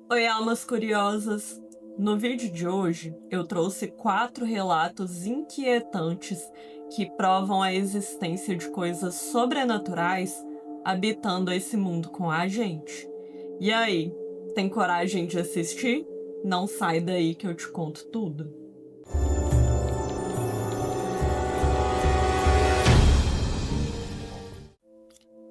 Oi, almas curiosas! No vídeo de hoje, eu trouxe 4 relatos inquietantes que provam a existência de coisas sobrenaturais habitando esse mundo com a gente. E aí, tem coragem de assistir? Não sai daí que eu te conto tudo.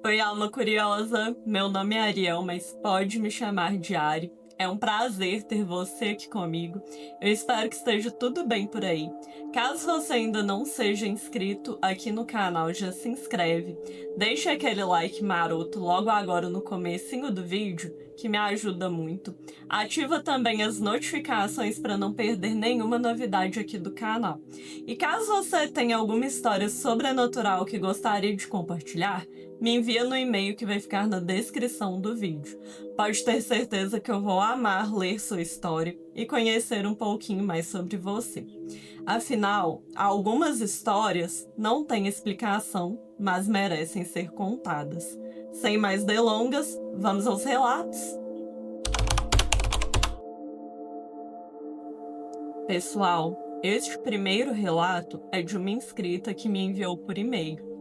Oi, alma curiosa! Meu nome é Ariel, mas pode me chamar de Ari. É um prazer ter você aqui comigo. Eu espero que esteja tudo bem por aí. Caso você ainda não seja inscrito aqui no canal, já se inscreve. Deixa aquele like maroto logo agora no comecinho do vídeo, que me ajuda muito. Ativa também as notificações para não perder nenhuma novidade aqui do canal. E caso você tenha alguma história sobrenatural que gostaria de compartilhar, me envia no e-mail que vai ficar na descrição do vídeo. Pode ter certeza que eu vou amar ler sua história e conhecer um pouquinho mais sobre você. Afinal, algumas histórias não têm explicação, mas merecem ser contadas. Sem mais delongas, vamos aos relatos. Pessoal, este primeiro relato é de uma inscrita que me enviou por e-mail.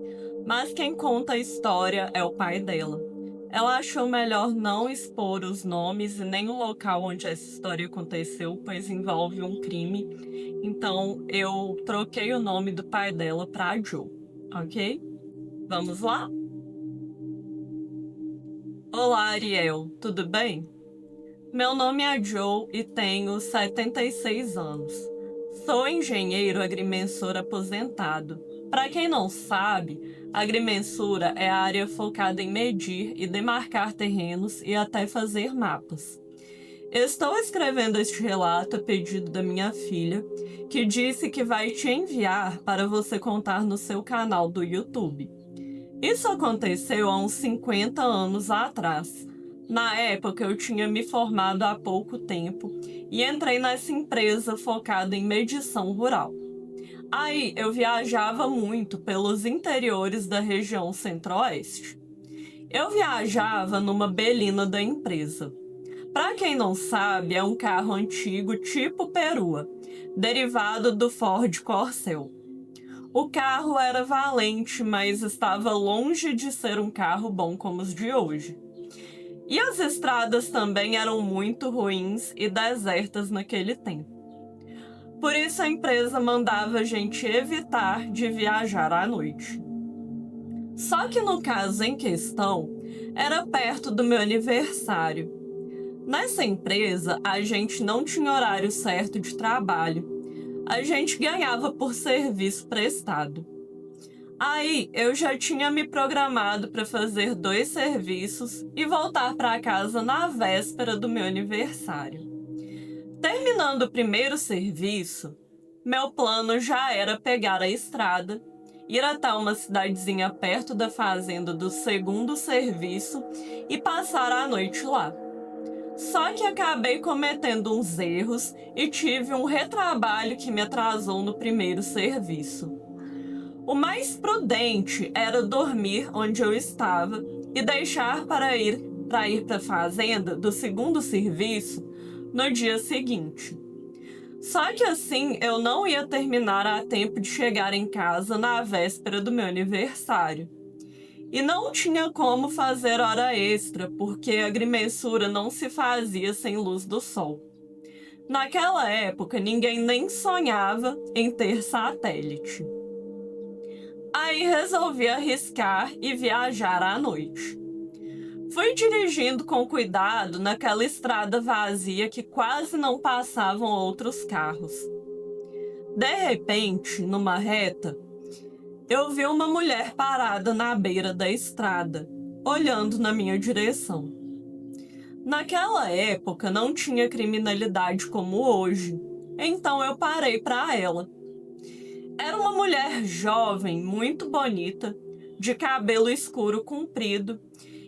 Mas quem conta a história é o pai dela. Ela achou melhor não expor os nomes e nem o local onde essa história aconteceu, pois envolve um crime. Então eu troquei o nome do pai dela para Joe, ok? Vamos lá? Olá, Ariel, tudo bem? Meu nome é Joe e tenho 76 anos. Sou engenheiro agrimensor aposentado. Para quem não sabe, agrimensura é a área focada em medir e demarcar terrenos e até fazer mapas. Estou escrevendo este relato a pedido da minha filha, que disse que vai te enviar para você contar no seu canal do YouTube. Isso aconteceu há uns 50 anos atrás. Na época, eu tinha me formado há pouco tempo e entrei nessa empresa focada em medição rural. Aí, eu viajava muito pelos interiores da região centro-oeste. Eu viajava numa Belina da empresa. Para quem não sabe, é um carro antigo tipo perua, derivado do Ford Corcel. O carro era valente, mas estava longe de ser um carro bom como os de hoje. E as estradas também eram muito ruins e desertas naquele tempo. Por isso a empresa mandava a gente evitar de viajar à noite. Só que no caso em questão, era perto do meu aniversário. Nessa empresa, a gente não tinha horário certo de trabalho. A gente ganhava por serviço prestado. Aí eu já tinha me programado para fazer 2 serviços e voltar para casa na véspera do meu aniversário. Terminando o primeiro serviço, meu plano já era pegar a estrada, ir até uma cidadezinha perto da fazenda do segundo serviço e passar a noite lá. Só que acabei cometendo uns erros e tive um retrabalho que me atrasou no primeiro serviço. O mais prudente era dormir onde eu estava e deixar para ir para a fazenda do segundo serviço no dia seguinte. Só que assim eu não ia terminar a tempo de chegar em casa na véspera do meu aniversário. E não tinha como fazer hora extra, porque a agrimensura não se fazia sem luz do sol. Naquela época, ninguém nem sonhava em ter satélite. Aí resolvi arriscar e viajar à noite. Fui dirigindo com cuidado naquela estrada vazia que quase não passavam outros carros. De repente, numa reta, eu vi uma mulher parada na beira da estrada, olhando na minha direção. Naquela época não tinha criminalidade como hoje, então eu parei para ela. Era uma mulher jovem, muito bonita, de cabelo escuro comprido,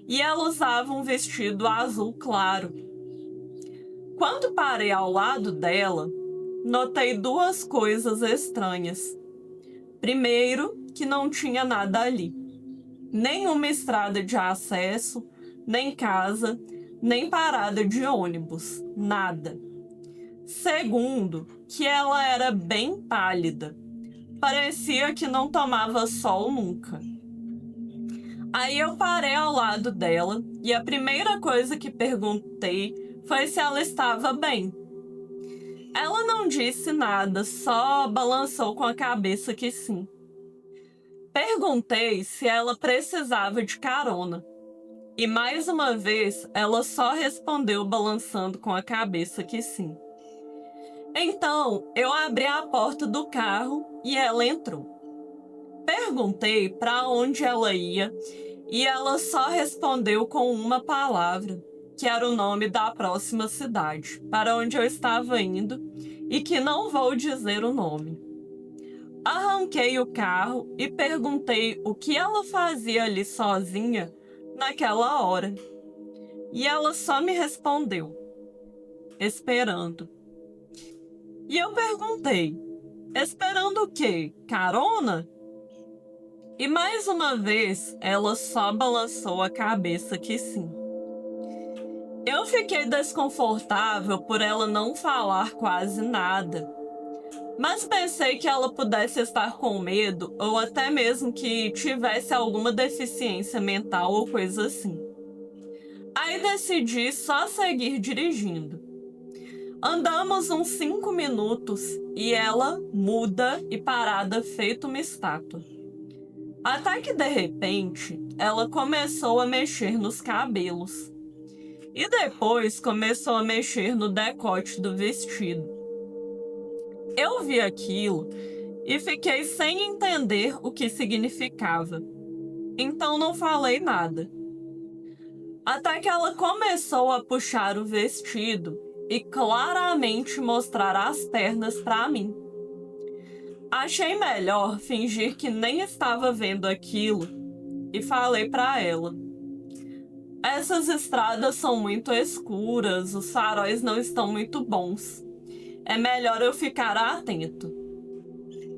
e ela usava um vestido azul claro. Quando parei ao lado dela, notei 2 coisas estranhas. Primeiro, que não tinha nada ali. Nenhuma estrada de acesso, nem casa, nem parada de ônibus, nada. Segundo, que ela era bem pálida. Parecia que não tomava sol nunca. Aí eu parei ao lado dela e a primeira coisa que perguntei foi se ela estava bem. Ela não disse nada, só balançou com a cabeça que sim. Perguntei se ela precisava de carona. E mais uma vez, ela só respondeu balançando com a cabeça que sim. Então, eu abri a porta do carro e ela entrou. Perguntei para onde ela ia e ela só respondeu com uma palavra, que era o nome da próxima cidade, para onde eu estava indo e que não vou dizer o nome. Arranquei o carro e perguntei o que ela fazia ali sozinha naquela hora. E ela só me respondeu, esperando. E eu perguntei, esperando o quê? Carona? E mais uma vez, ela só balançou a cabeça que sim. Eu fiquei desconfortável por ela não falar quase nada. Mas pensei que ela pudesse estar com medo ou até mesmo que tivesse alguma deficiência mental ou coisa assim. Aí decidi só seguir dirigindo. Andamos uns 5 minutos e ela muda e parada feito uma estátua. Até que de repente ela começou a mexer nos cabelos. E depois começou a mexer no decote do vestido. Eu vi aquilo e fiquei sem entender o que significava. Então não falei nada. Até que ela começou a puxar o vestido e claramente mostrar as pernas para mim. Achei melhor fingir que nem estava vendo aquilo e falei para ela: essas estradas são muito escuras, os faróis não estão muito bons. É melhor eu ficar atento.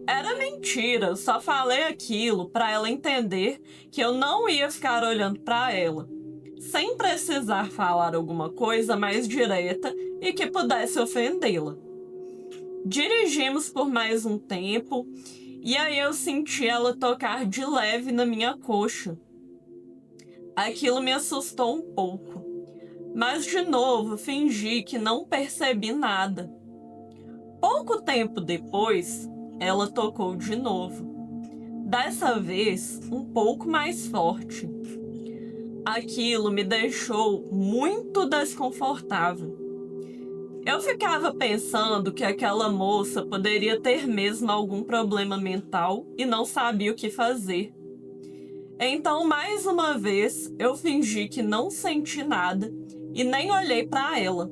Era mentira, eu só falei aquilo para ela entender que eu não ia ficar olhando para ela, sem precisar falar alguma coisa mais direta e que pudesse ofendê-la. Dirigimos por mais um tempo e aí eu senti ela tocar de leve na minha coxa. Aquilo me assustou um pouco, mas de novo fingi que não percebi nada. Pouco tempo depois, ela tocou de novo. Dessa vez, um pouco mais forte. Aquilo me deixou muito desconfortável. Eu ficava pensando que aquela moça poderia ter mesmo algum problema mental e não sabia o que fazer. Então, mais uma vez, eu fingi que não senti nada e nem olhei para ela.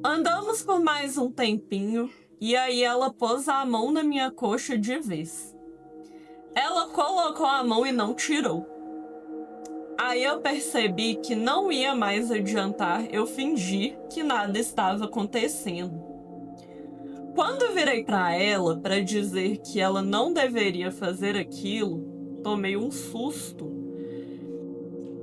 Andamos por mais um tempinho e aí ela pôs a mão na minha coxa de vez. Ela colocou a mão e não tirou. Aí eu percebi que não ia mais adiantar eu fingir que nada estava acontecendo. Quando virei para ela para dizer que ela não deveria fazer aquilo, tomei um susto.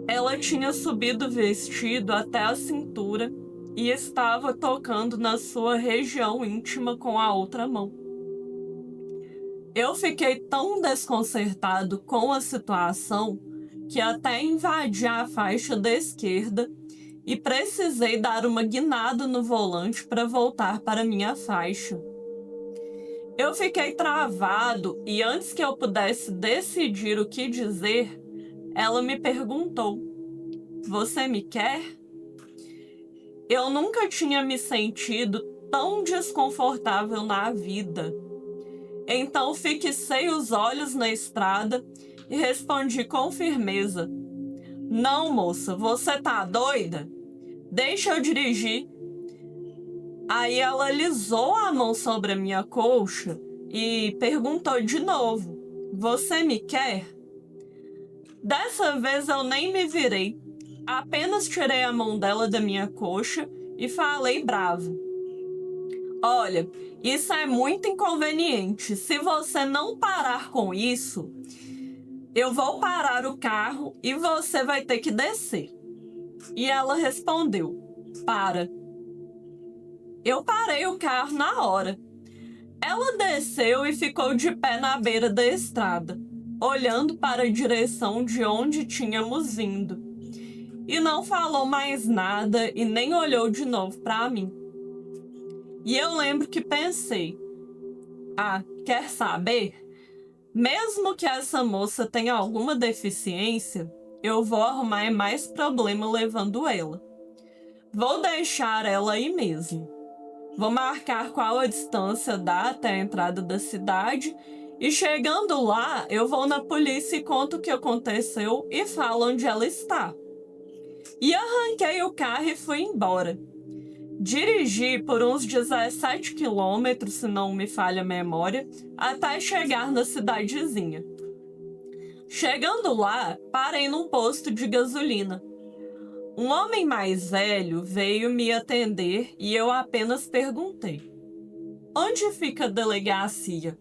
Ela tinha subido o vestido até a cintura e estava tocando na sua região íntima com a outra mão. Eu fiquei tão desconcertado com a situação que até invadi a faixa da esquerda e precisei dar uma guinada no volante para voltar para minha faixa. Eu fiquei travado e antes que eu pudesse decidir o que dizer, ela me perguntou: "Você me quer?" Eu nunca tinha me sentido tão desconfortável na vida. Então fixei os olhos na estrada e respondi com firmeza: "Não, moça, você tá doida? Deixa eu dirigir." Aí ela alisou a mão sobre a minha coxa e perguntou de novo: "Você me quer?" Dessa vez eu nem me virei, apenas tirei a mão dela da minha coxa e falei bravo: "Olha, isso é muito inconveniente. Se você não parar com isso, eu vou parar o carro e você vai ter que descer." E ela respondeu: para. Eu parei o carro na hora. Ela desceu e ficou de pé na beira da estrada, olhando para a direção de onde tínhamos vindo. E não falou mais nada e nem olhou de novo para mim. E eu lembro que pensei: ah, quer saber? Mesmo que essa moça tenha alguma deficiência, eu vou arrumar mais problema levando ela. Vou deixar ela aí mesmo. Vou marcar qual a distância dá até a entrada da cidade e chegando lá, eu vou na polícia e conto o que aconteceu e falo onde ela está. E arranquei o carro e fui embora. Dirigi por uns 17 quilômetros, se não me falha a memória, até chegar na cidadezinha. Chegando lá, parei num posto de gasolina. Um homem mais velho veio me atender e eu apenas perguntei: onde fica a delegacia?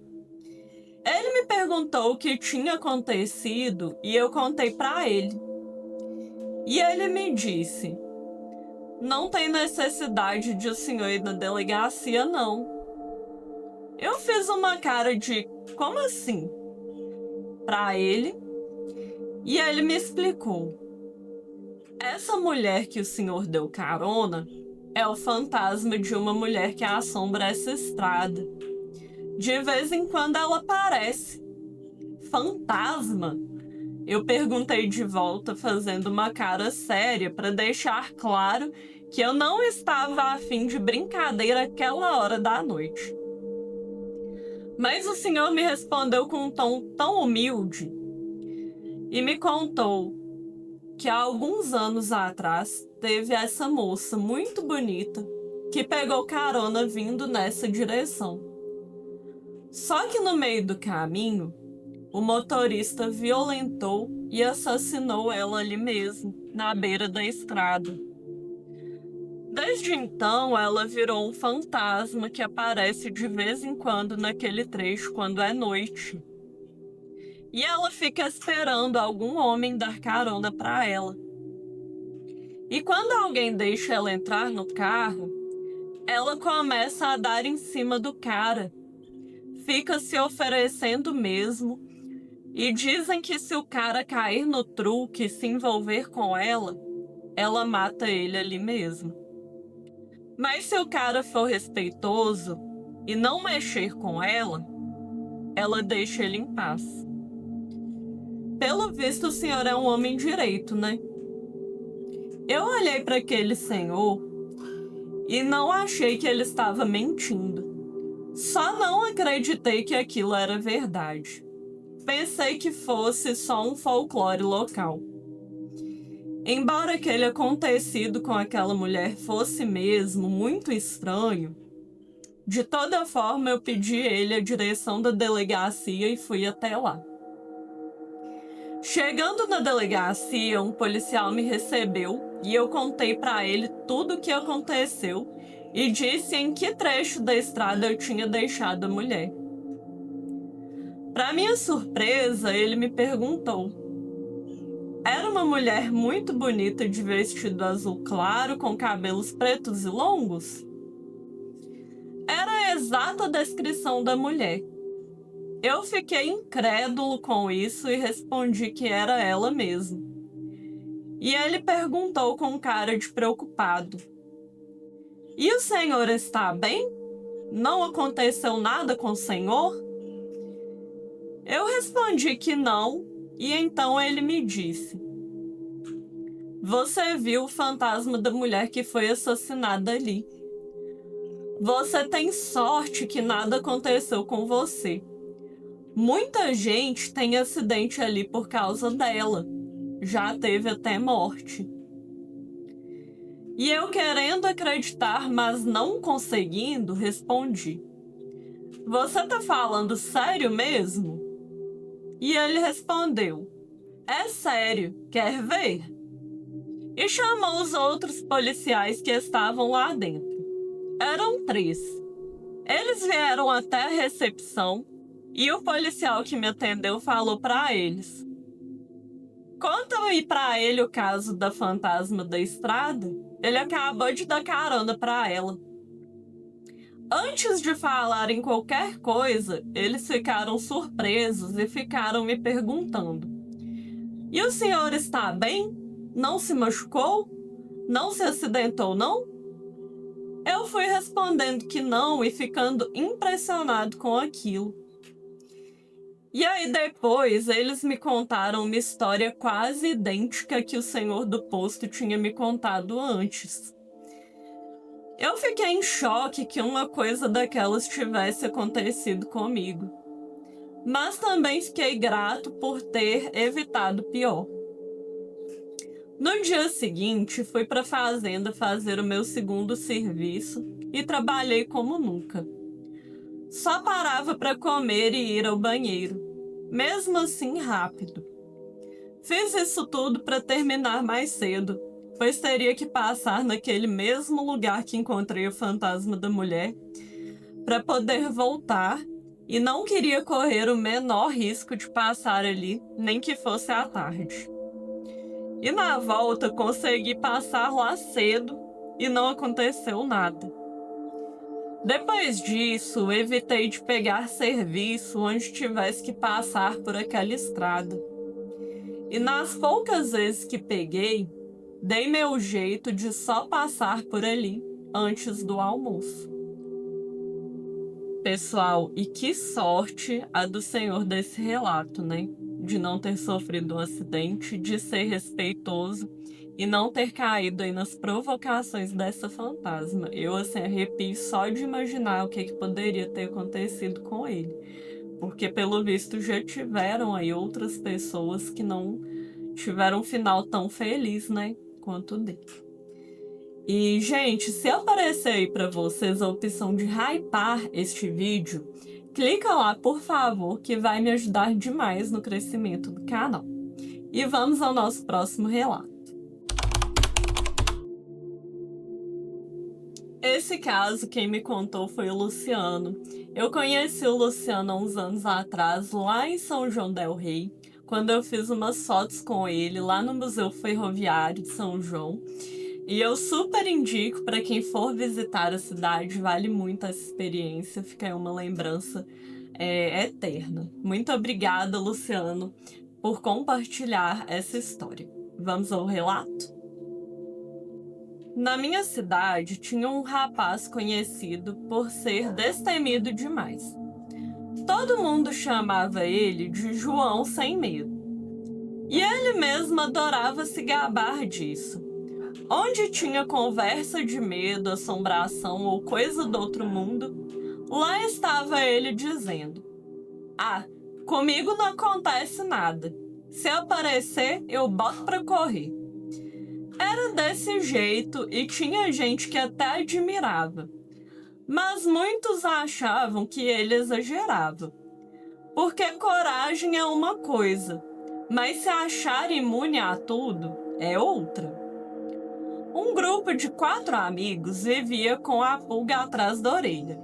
Ele me perguntou o que tinha acontecido e eu contei para ele. E ele me disse: não tem necessidade de o senhor ir na delegacia, não. Eu fiz uma cara de como assim? Para ele, e ele me explicou: essa mulher que o senhor deu carona é o fantasma de uma mulher que assombra essa estrada. De vez em quando ela aparece. Fantasma? Eu perguntei de volta, fazendo uma cara séria para deixar claro que eu não estava a fim de brincadeira aquela hora da noite. Mas o senhor me respondeu com um tom tão humilde e me contou que há alguns anos atrás teve essa moça muito bonita que pegou carona vindo nessa direção. Só que no meio do caminho, o motorista violentou e assassinou ela ali mesmo, na beira da estrada. Desde então, ela virou um fantasma que aparece de vez em quando naquele trecho quando é noite. E ela fica esperando algum homem dar carona para ela. E quando alguém deixa ela entrar no carro, ela começa a dar em cima do cara. Fica se oferecendo mesmo. E dizem que se o cara cair no truque e se envolver com ela mata ele ali mesmo. Mas se o cara for respeitoso e não mexer com ela deixa ele em paz. Pelo visto, o senhor é um homem direito, né? Eu olhei para aquele senhor e não achei que ele estava mentindo. Só não acreditei que aquilo era verdade. Pensei que fosse só um folclore local. Embora aquele acontecido com aquela mulher fosse mesmo muito estranho, de toda forma eu pedi ele a direção da delegacia e fui até lá. Chegando na delegacia, um policial me recebeu e eu contei para ele tudo o que aconteceu e disse em que trecho da estrada eu tinha deixado a mulher. Para minha surpresa, ele me perguntou: era uma mulher muito bonita de vestido azul claro com cabelos pretos e longos? Era a exata descrição da mulher. Eu fiquei incrédulo com isso e respondi que era ela mesmo. E ele perguntou com cara de preocupado: e o senhor está bem? Não aconteceu nada com o senhor? Eu respondi que não, e então ele me disse: você viu o fantasma da mulher que foi assassinada ali. Você tem sorte que nada aconteceu com você. Muita gente tem acidente ali por causa dela. Já teve até morte. E eu, querendo acreditar, mas não conseguindo, respondi: você tá falando sério mesmo? E ele respondeu: é sério, quer ver? E chamou os outros policiais que estavam lá dentro. Eram 3. Eles vieram até a recepção e o policial que me atendeu falou para eles: Quando eu ir para ele o caso da fantasma da estrada, ele acabou de dar carona para ela. Antes de falarem qualquer coisa, eles ficaram surpresos e ficaram me perguntando: "E o senhor está bem? Não se machucou? Não se acidentou, não?" Eu fui respondendo que não e ficando impressionado com aquilo. E aí depois eles me contaram uma história quase idêntica que o senhor do posto tinha me contado antes. Eu fiquei em choque que uma coisa daquelas tivesse acontecido comigo, mas também fiquei grato por ter evitado pior. No dia seguinte, fui para a fazenda fazer o meu segundo serviço e trabalhei como nunca. Só parava para comer e ir ao banheiro, mesmo assim rápido. Fiz isso tudo para terminar mais cedo, pois teria que passar naquele mesmo lugar que encontrei o fantasma da mulher para poder voltar e não queria correr o menor risco de passar ali, nem que fosse à tarde. E na volta consegui passar lá cedo e não aconteceu nada. Depois disso, evitei de pegar serviço onde tivesse que passar por aquela estrada. E nas poucas vezes que peguei, dei meu jeito de só passar por ali antes do almoço. Pessoal, e que sorte a do senhor desse relato, né? De não ter sofrido um acidente, de ser respeitoso e não ter caído aí nas provocações dessa fantasma. Eu, assim, arrepio só de imaginar o que poderia ter acontecido com ele. Porque, pelo visto, já tiveram aí outras pessoas que não tiveram um final tão feliz, né? Quanto o dele. E, gente, se aparecer aí para vocês a opção de hypar este vídeo, clica lá, por favor, que vai me ajudar demais no crescimento do canal. E vamos ao nosso próximo relato. Esse caso, quem me contou foi o Luciano. Eu conheci o Luciano há uns anos atrás, lá em São João del Rei, quando eu fiz umas fotos com ele lá no Museu Ferroviário de São João. E eu super indico para quem for visitar a cidade, vale muito essa experiência, fica aí uma lembrança eterna. Muito obrigada, Luciano, por compartilhar essa história. Vamos ao relato? Na minha cidade tinha um rapaz conhecido por ser destemido demais. Todo mundo chamava ele de João Sem Medo. E ele mesmo adorava se gabar disso. Onde tinha conversa de medo, assombração ou coisa do outro mundo, lá estava ele dizendo: "Ah, comigo não acontece nada. Se aparecer, eu boto pra correr." Era desse jeito e tinha gente que até admirava. Mas muitos achavam que ele exagerava. Porque coragem é uma coisa, mas se achar imune a tudo é outra. Um grupo de 4 amigos vivia com a pulga atrás da orelha.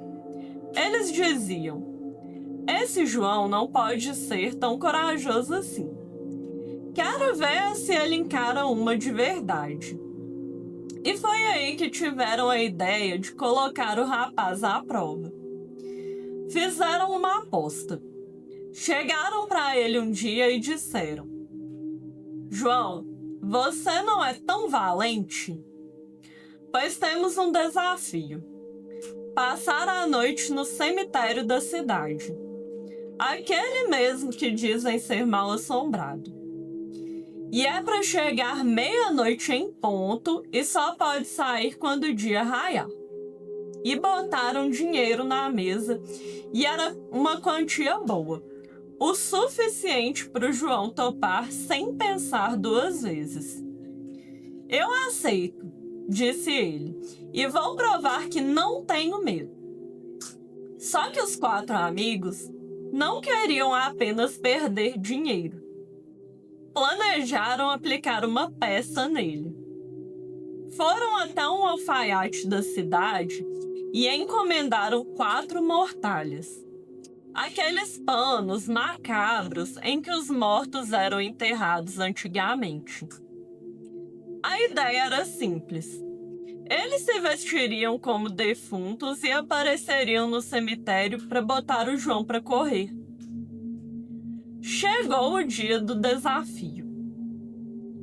Eles diziam: "Esse João não pode ser tão corajoso assim. Quero ver se ele encara uma de verdade." E foi aí que tiveram a ideia de colocar o rapaz à prova. Fizeram uma aposta. Chegaram para ele um dia e disseram: "João, você não é tão valente? Pois temos um desafio. Passar a noite no cemitério da cidade. Aquele mesmo que dizem ser mal assombrado. E é para chegar meia-noite em ponto e só pode sair quando o dia raiar." E botaram dinheiro na mesa e era uma quantia boa. O suficiente para o João topar sem pensar 2 vezes. "Eu aceito", disse ele, "e vou provar que não tenho medo." Só que os 4 amigos não queriam apenas perder dinheiro. Planejaram aplicar uma peça nele. Foram até um alfaiate da cidade e encomendaram 4 mortalhas. aqueles panos macabros em que os mortos eram enterrados antigamente. A ideia era simples. Eles se vestiriam como defuntos e apareceriam no cemitério para botar o João para correr. Chegou o dia do desafio.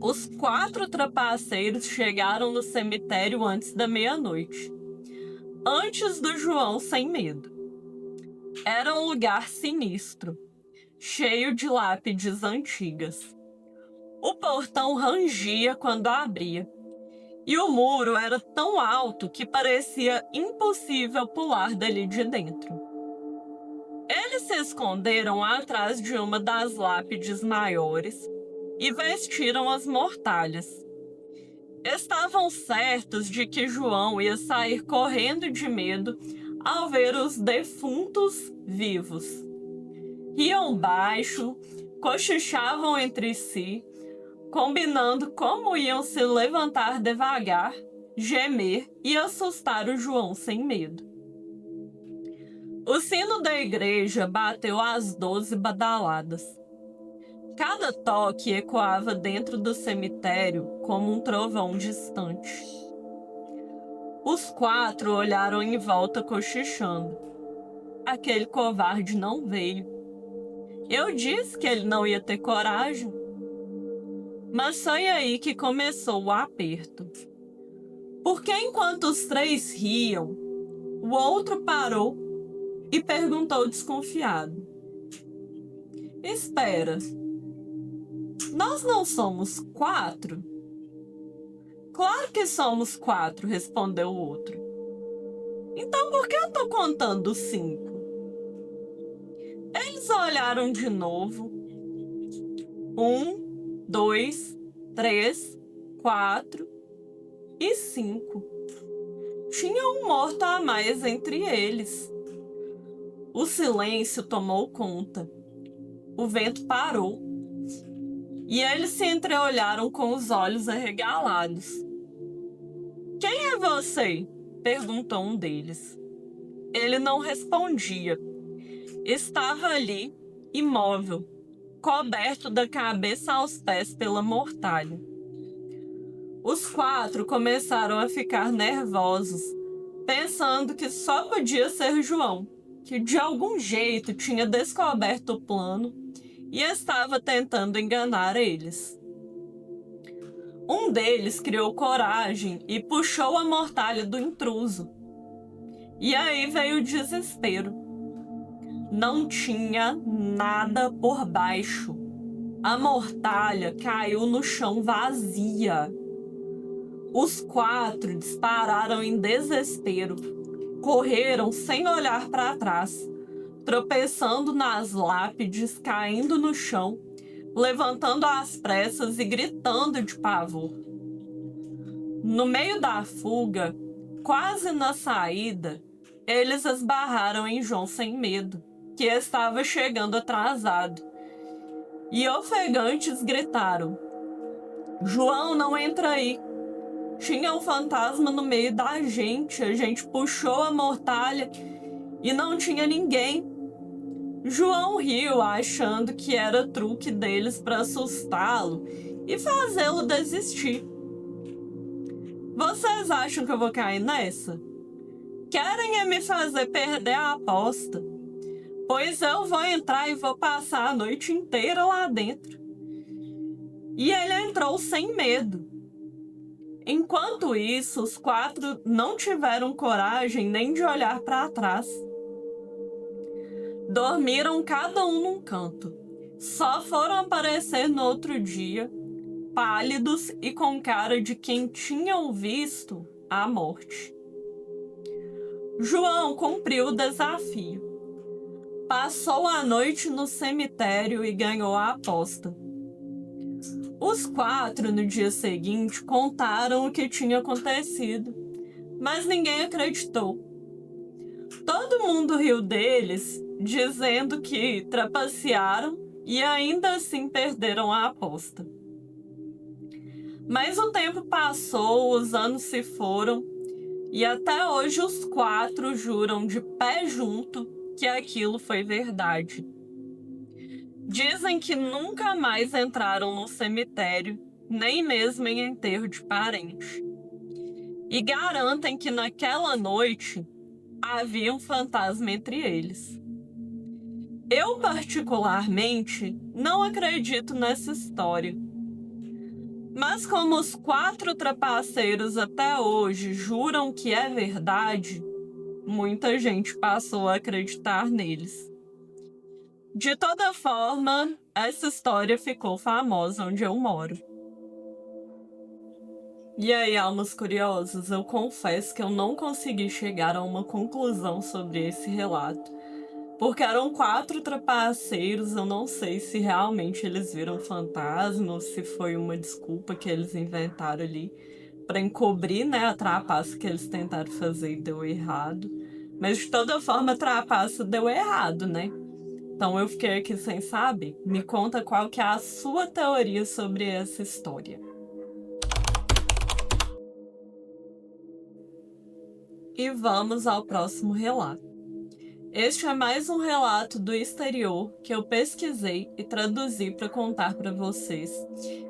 Os 4 trapaceiros chegaram no cemitério antes da meia-noite, antes do João sem medo. Era um lugar sinistro, cheio de lápides antigas. O portão rangia quando abria, e o muro era tão alto que parecia impossível pular dali de dentro. Eles se esconderam atrás de uma das lápides maiores e vestiram as mortalhas. Estavam certos de que João ia sair correndo de medo ao ver os defuntos vivos. Riam baixo, cochichavam entre si, combinando como iam se levantar devagar, gemer e assustar o João sem medo. O sino da igreja bateu às 12 badaladas. Cada toque ecoava dentro do cemitério como um trovão distante. Os 4 olharam em volta cochichando. Aquele covarde não veio. Eu disse que ele não ia ter coragem. Mas foi aí que começou o aperto. Porque enquanto os 3 riam, o outro parou e perguntou desconfiado: Espera, nós não somos 4? Claro que somos 4, respondeu o outro. Então por que eu tô contando 5? Eles olharam de novo. 1, 2, 3, 4 e 5. Tinha um morto a mais entre eles. O silêncio tomou conta. O vento parou. E eles se entreolharam com os olhos arregalados. Quem é você? Perguntou um deles. Ele não respondia. Estava ali, imóvel, coberto da cabeça aos pés pela mortalha. Os 4 começaram a ficar nervosos, pensando que só podia ser João, que de algum jeito tinha descoberto o plano e estava tentando enganar eles. Um deles criou coragem e puxou a mortalha do intruso. E aí veio o desespero. Não tinha nada por baixo. A mortalha caiu no chão vazia. Os 4 dispararam em desespero. Correram sem olhar para trás, tropeçando nas lápides, caindo no chão, levantando às pressas e gritando de pavor. No meio da fuga, quase na saída, eles esbarraram em João sem medo, que estava chegando atrasado. E ofegantes gritaram: João, não entra aí! Tinha um fantasma no meio da gente, a gente puxou a mortalha e não tinha ninguém. João riu, achando que era truque deles para assustá-lo e fazê-lo desistir. Vocês acham que eu vou cair nessa? Querem é me fazer perder a aposta. Pois eu vou entrar e vou passar a noite inteira lá dentro. E ele entrou sem medo. Enquanto isso, os 4 não tiveram coragem nem de olhar para trás. Dormiram cada um num canto. Só foram aparecer no outro dia, pálidos e com cara de quem tinham visto a morte. João cumpriu o desafio. Passou a noite no cemitério e ganhou a aposta. Os 4, no dia seguinte, contaram o que tinha acontecido, mas ninguém acreditou. Todo mundo riu deles, dizendo que trapacearam e ainda assim perderam a aposta. Mas o tempo passou, os anos se foram, e até hoje os 4 juram de pé junto que aquilo foi verdade. Dizem que nunca mais entraram no cemitério, nem mesmo em enterro de parente. E garantem que naquela noite havia um fantasma entre eles. Eu, particularmente, não acredito nessa história. Mas como os 4 trapaceiros até hoje juram que é verdade, muita gente passou a acreditar neles. De toda forma, essa história ficou famosa onde eu moro. E aí, almas curiosas, eu confesso que eu não consegui chegar a uma conclusão sobre esse relato. Porque eram 4 trapaceiros, eu não sei se realmente eles viram fantasma ou se foi uma desculpa que eles inventaram ali para encobrir, né, a trapaça que eles tentaram fazer e deu errado. Mas de toda forma a trapaça deu errado, né? Então eu fiquei aqui sem saber. Me conta qual que é a sua teoria sobre essa história. E vamos ao próximo relato. Este é mais um relato do exterior que eu pesquisei e traduzi para contar para vocês.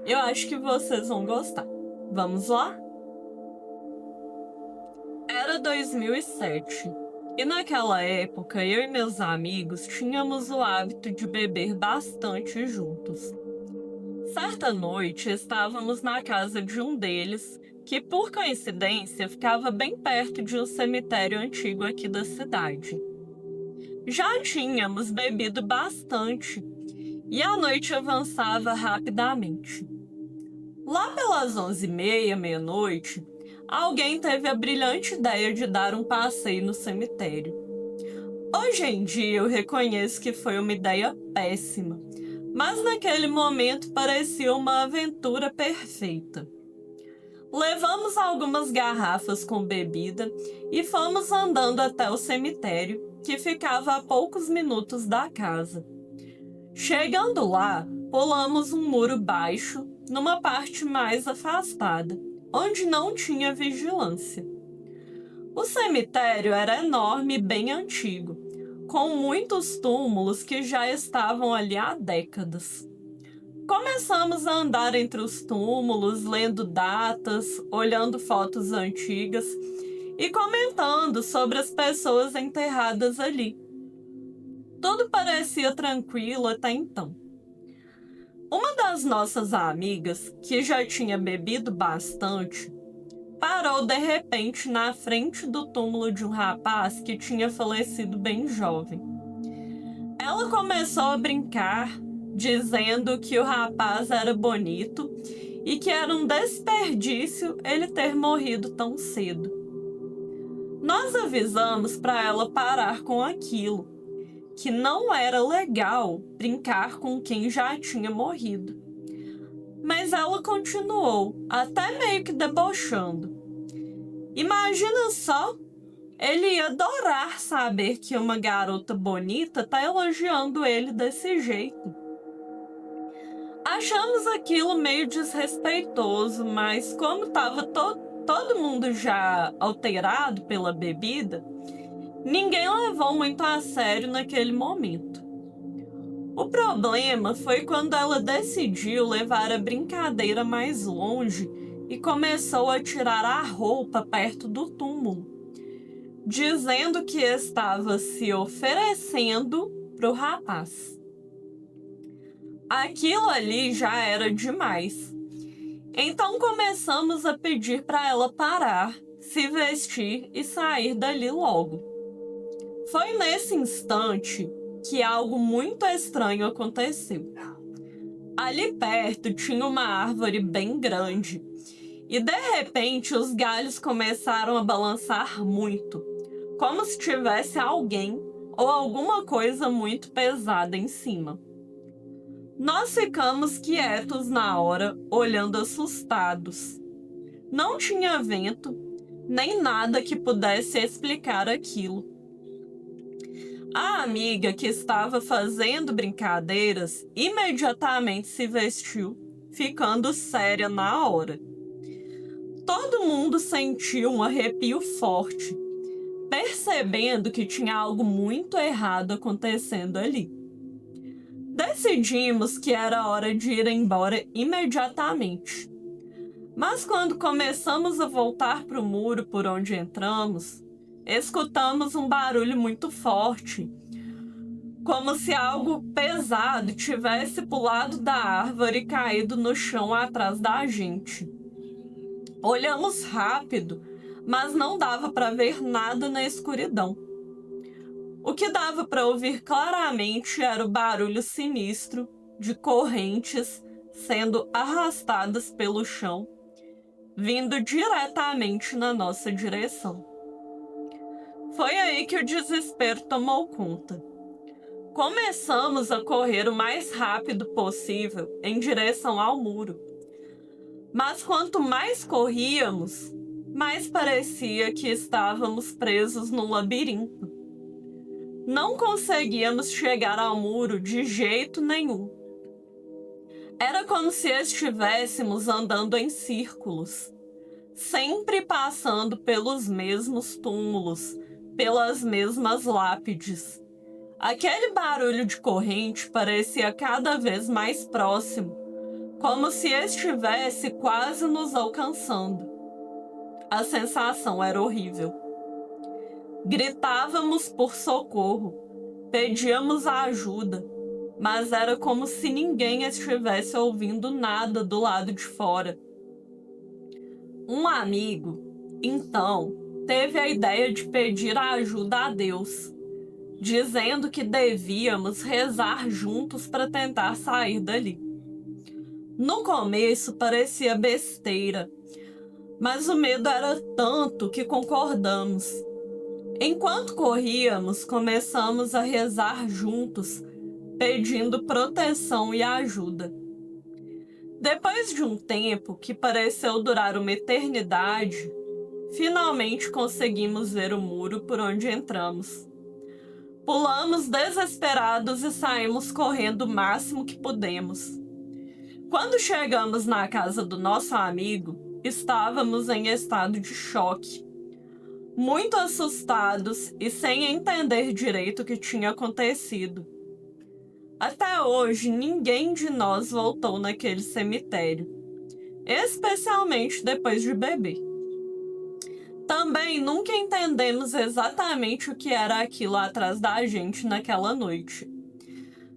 Eu acho que vocês vão gostar. Vamos lá? Era 2007 e naquela época eu e meus amigos tínhamos o hábito de beber bastante juntos. Certa noite estávamos na casa de um deles, que por coincidência ficava bem perto de um cemitério antigo aqui da cidade. Já tínhamos bebido bastante e a noite avançava rapidamente. Lá pelas 11h30, meia-noite, alguém teve a brilhante ideia de dar um passeio no cemitério. Hoje em dia eu reconheço que foi uma ideia péssima, mas naquele momento parecia uma aventura perfeita. Levamos algumas garrafas com bebida e fomos andando até o cemitério, que ficava a poucos minutos da casa. Chegando lá, pulamos um muro baixo, numa parte mais afastada, onde não tinha vigilância. O cemitério era enorme e bem antigo, com muitos túmulos que já estavam ali há décadas. Começamos a andar entre os túmulos, lendo datas, olhando fotos antigas e comentando sobre as pessoas enterradas ali. Tudo parecia tranquilo até então. Uma das nossas amigas, que já tinha bebido bastante, parou de repente na frente do túmulo de um rapaz que tinha falecido bem jovem. Ela começou a brincar, dizendo que o rapaz era bonito e que era um desperdício ele ter morrido tão cedo. Nós avisamos para ela parar com aquilo, que não era legal brincar com quem já tinha morrido. Mas ela continuou, até meio que debochando. Imagina só, ele ia adorar saber que uma garota bonita tá elogiando ele desse jeito. Achamos aquilo meio desrespeitoso, mas como estava todo mundo já alterado pela bebida, ninguém levou muito a sério naquele momento. O problema foi quando ela decidiu levar a brincadeira mais longe e começou a tirar a roupa perto do túmulo, dizendo que estava se oferecendo para o rapaz. Aquilo ali já era demais. Então começamos a pedir para ela parar, se vestir e sair dali logo. Foi nesse instante que algo muito estranho aconteceu. Ali perto tinha uma árvore bem grande e de repente os galhos começaram a balançar muito, como se tivesse alguém ou alguma coisa muito pesada em cima. Nós ficamos quietos na hora, olhando assustados. Não tinha vento, nem nada que pudesse explicar aquilo. A amiga que estava fazendo brincadeiras imediatamente se vestiu, ficando séria na hora. Todo mundo sentiu um arrepio forte, percebendo que tinha algo muito errado acontecendo ali. Decidimos que era hora de ir embora imediatamente. Mas quando começamos a voltar para o muro por onde entramos, escutamos um barulho muito forte, como se algo pesado tivesse pulado da árvore e caído no chão atrás da gente. Olhamos rápido, mas não dava para ver nada na escuridão. O que dava para ouvir claramente era o barulho sinistro de correntes sendo arrastadas pelo chão, vindo diretamente na nossa direção. Foi aí que o desespero tomou conta. Começamos a correr o mais rápido possível em direção ao muro. Mas quanto mais corríamos, mais parecia que estávamos presos num labirinto. Não conseguíamos chegar ao muro de jeito nenhum. Era como se estivéssemos andando em círculos, sempre passando pelos mesmos túmulos, pelas mesmas lápides. Aquele barulho de corrente parecia cada vez mais próximo, como se estivesse quase nos alcançando. A sensação era horrível. Gritávamos por socorro, pedíamos ajuda, mas era como se ninguém estivesse ouvindo nada do lado de fora. Um amigo, então, teve a ideia de pedir ajuda a Deus, dizendo que devíamos rezar juntos para tentar sair dali. No começo parecia besteira, mas o medo era tanto que concordamos. Enquanto corríamos, começamos a rezar juntos, pedindo proteção e ajuda. Depois de um tempo que pareceu durar uma eternidade, finalmente conseguimos ver o muro por onde entramos. Pulamos desesperados e saímos correndo o máximo que pudemos. Quando chegamos na casa do nosso amigo, estávamos em estado de choque, muito assustados e sem entender direito o que tinha acontecido. Até hoje, ninguém de nós voltou naquele cemitério, especialmente depois de beber. Também nunca entendemos exatamente o que era aquilo atrás da gente naquela noite.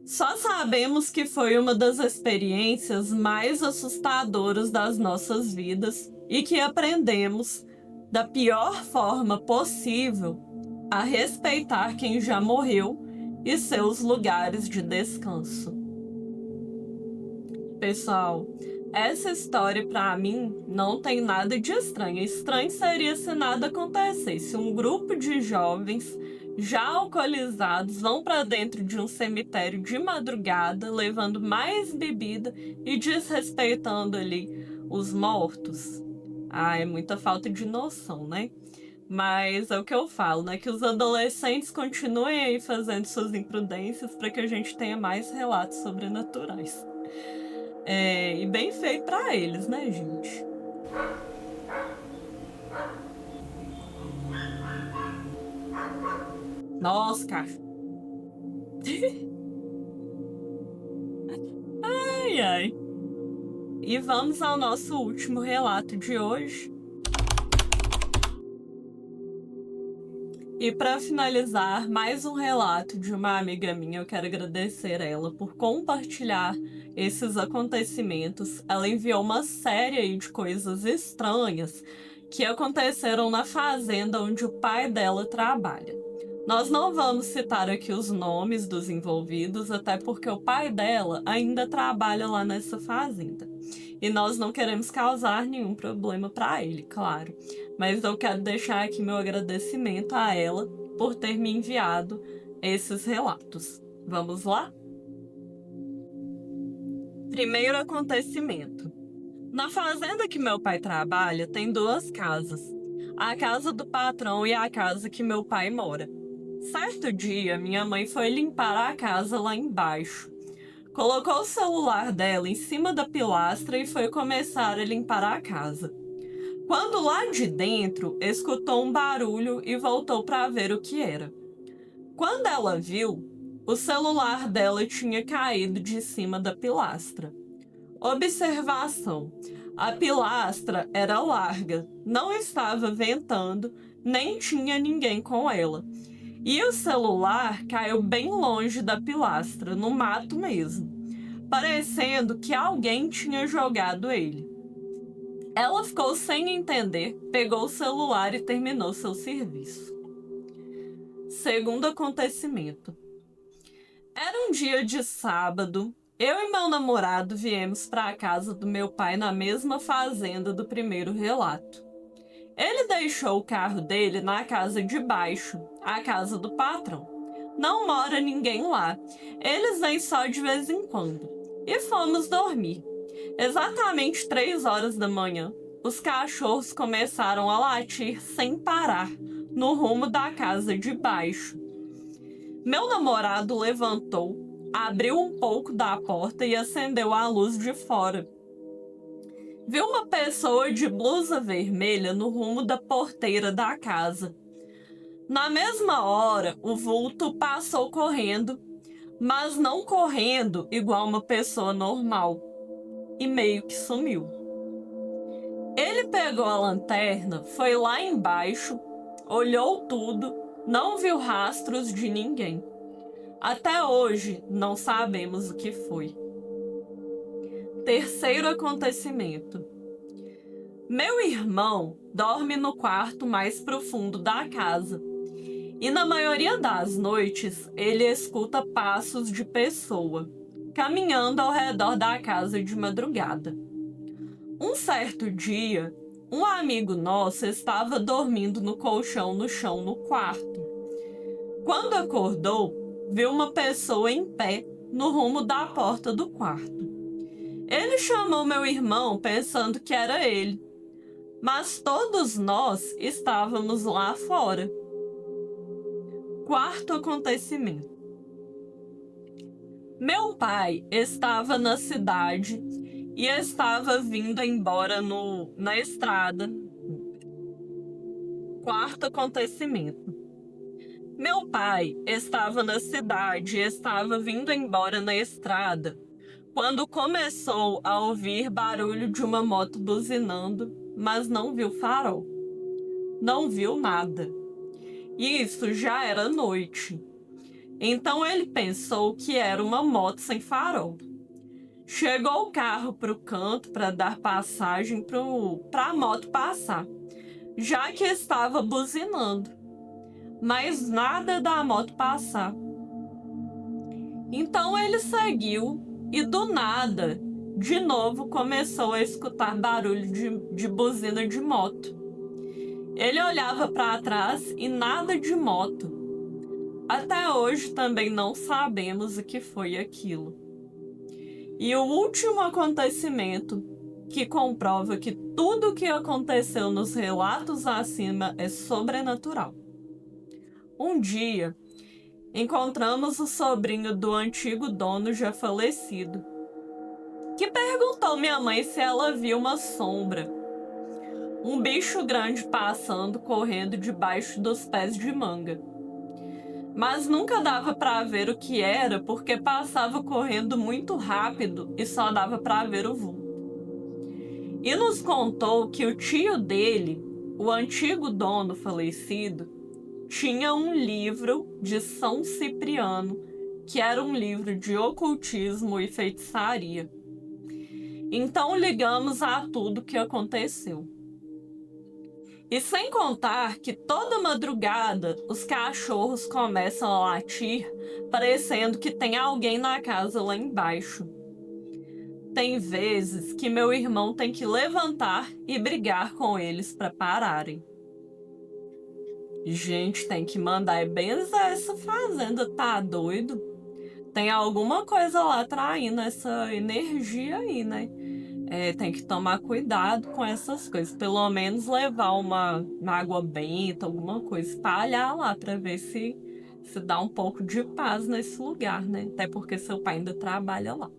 Só sabemos que foi uma das experiências mais assustadoras das nossas vidas e que aprendemos, da pior forma possível, a respeitar quem já morreu e seus lugares de descanso. Pessoal, essa história para mim não tem nada de estranho. Estranho seria se nada acontecesse. Um grupo de jovens já alcoolizados vão para dentro de um cemitério de madrugada, levando mais bebida e desrespeitando ali os mortos. Ah, é muita falta de noção, né? Mas é o que eu falo, né? Que os adolescentes continuem aí fazendo suas imprudências para que a gente tenha mais relatos sobrenaturais. E bem feito para eles, né, gente? Nossa, cara. Ai, ai. E vamos ao nosso último relato de hoje. E para finalizar, mais um relato de uma amiga minha. Eu quero agradecer ela por compartilhar esses acontecimentos. Ela enviou uma série aí de coisas estranhas que aconteceram na fazenda onde o pai dela trabalha. Nós não vamos citar aqui os nomes dos envolvidos, até porque o pai dela ainda trabalha lá nessa fazenda. E nós não queremos causar nenhum problema para ele, claro. Mas eu quero deixar aqui meu agradecimento a ela por ter me enviado esses relatos. Vamos lá? Primeiro acontecimento. Na fazenda que meu pai trabalha, tem duas casas. A casa do patrão e a casa que meu pai mora. Certo dia, minha mãe foi limpar a casa lá embaixo. Colocou o celular dela em cima da pilastra e foi começar a limpar a casa. quando lá de dentro escutou um barulho e voltou para ver o que era. Quando ela viu, o celular dela tinha caído de cima da pilastra. Observação: a pilastra era larga, não estava ventando, nem tinha ninguém com ela. E o celular caiu bem longe da pilastra, no mato mesmo, parecendo que alguém tinha jogado ele. Ela ficou sem entender, pegou o celular e terminou seu serviço. Segundo acontecimento. Era um dia de sábado. Eu e meu namorado viemos para a casa do meu pai na mesma fazenda do primeiro relato. Ele deixou o carro dele na casa de baixo, a casa do patrão. Não mora ninguém lá. Eles vêm só de vez em quando. E fomos dormir. Exatamente 3 horas da manhã, os cachorros começaram a latir sem parar, no rumo da casa de baixo. Meu namorado levantou, abriu um pouco da porta e acendeu a luz de fora. Viu uma pessoa de blusa vermelha no rumo da porteira da casa. Na mesma hora, o vulto passou correndo, mas não correndo igual uma pessoa normal, e meio que sumiu. Ele pegou a lanterna, foi lá embaixo, olhou tudo, não viu rastros de ninguém. Até hoje, não sabemos o que foi. Terceiro acontecimento. Meu irmão dorme no quarto mais profundo da casa. E na maioria das noites, ele escuta passos de pessoa, caminhando ao redor da casa de madrugada. Um certo dia, um amigo nosso estava dormindo no colchão no chão no quarto. Quando acordou, viu uma pessoa em pé no rumo da porta do quarto. Ele chamou meu irmão pensando que era ele, mas todos nós estávamos lá fora. Quarto acontecimento. Meu pai estava na cidade e estava vindo embora na estrada. Quarto acontecimento. Meu pai estava na cidade e estava vindo embora na estrada quando começou a ouvir barulho de uma moto buzinando, mas não viu farol. Não viu nada. Isso já era noite. Então ele pensou que era uma moto sem farol. Chegou o carro para o canto para dar passagem para a moto passar, já que estava buzinando, mas nada da moto passar. Então ele seguiu e do nada, de novo começou a escutar barulho de buzina de moto. Ele olhava para trás e nada de moto. Até hoje também não sabemos o que foi aquilo. E o último acontecimento que comprova que tudo o que aconteceu nos relatos acima é sobrenatural. Um dia, encontramos o sobrinho do antigo dono já falecido, que perguntou minha mãe se ela viu uma sombra, um bicho grande passando, correndo debaixo dos pés de manga. Mas nunca dava para ver o que era porque passava correndo muito rápido e só dava para ver o vulto. E nos contou que o tio dele, o antigo dono falecido, tinha um livro de São Cipriano, que era um livro de ocultismo e feitiçaria. Então ligamos a tudo que aconteceu. E sem contar que toda madrugada os cachorros começam a latir, parecendo que tem alguém na casa lá embaixo. Tem vezes que meu irmão tem que levantar e brigar com eles para pararem. Gente, tem que mandar benzer essa fazenda, tá doido? Tem alguma coisa lá traindo essa energia aí, né? Tem que tomar cuidado com essas coisas. Pelo menos levar uma água benta, alguma coisa, espalhar lá para ver se dá um pouco de paz nesse lugar, né? Até porque seu pai ainda trabalha lá.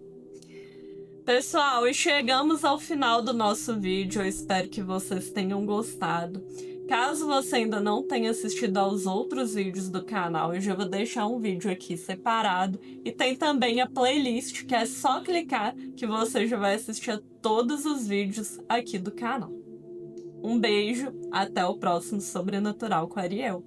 Pessoal, e chegamos ao final do nosso vídeo. Eu espero que vocês tenham gostado. Caso você ainda não tenha assistido aos outros vídeos do canal, eu já vou deixar um vídeo aqui separado. E tem também a playlist, que é só clicar que você já vai assistir a todos os vídeos aqui do canal. Um beijo, até o próximo Sobrenatural com Ariel.